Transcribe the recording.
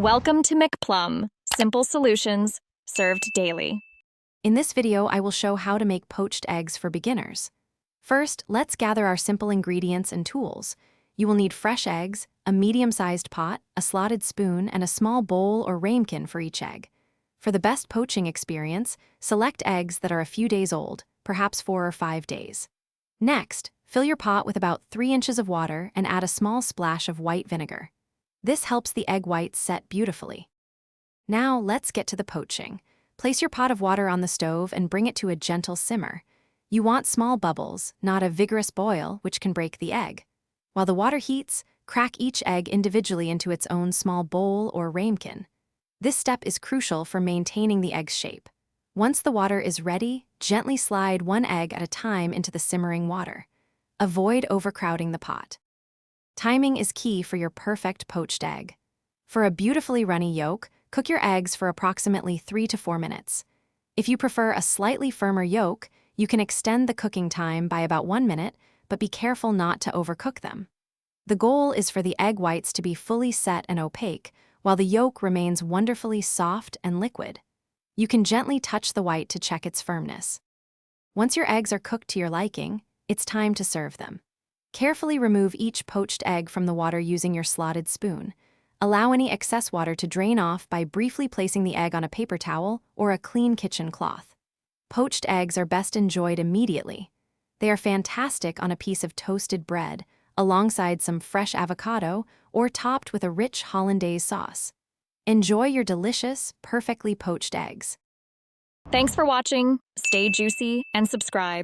Welcome to McPlum, simple solutions served daily. In this video, I will show how to make poached eggs for beginners. First, let's gather our simple ingredients and tools. You will need fresh eggs, a medium-sized pot, a slotted spoon, and a small bowl or ramekin for each egg. For the best poaching experience, select eggs that are a few days old, perhaps 4 or 5 days. Next, fill your pot with about 3 inches of water and add a small splash of white vinegar. This helps the egg whites set beautifully. Now let's get to the poaching. Place your pot of water on the stove and bring it to a gentle simmer. You want small bubbles, not a vigorous boil, which can break the egg. While the water heats, crack each egg individually into its own small bowl or ramekin. This step is crucial for maintaining the egg's shape. Once the water is ready, gently slide one egg at a time into the simmering water. Avoid overcrowding the pot. Timing is key for your perfect poached egg. For a beautifully runny yolk, cook your eggs for approximately 3 to 4 minutes. If you prefer a slightly firmer yolk, you can extend the cooking time by about 1 minute, but be careful not to overcook them. The goal is for the egg whites to be fully set and opaque, while the yolk remains wonderfully soft and liquid. You can gently touch the white to check its firmness. Once your eggs are cooked to your liking, it's time to serve them. Carefully remove each poached egg from the water using your slotted spoon. Allow any excess water to drain off by briefly placing the egg on a paper towel or a clean kitchen cloth. Poached eggs are best enjoyed immediately. They are fantastic on a piece of toasted bread, alongside some fresh avocado, or topped with a rich hollandaise sauce. Enjoy your delicious, perfectly poached eggs. Thanks for watching. Stay juicy and subscribe.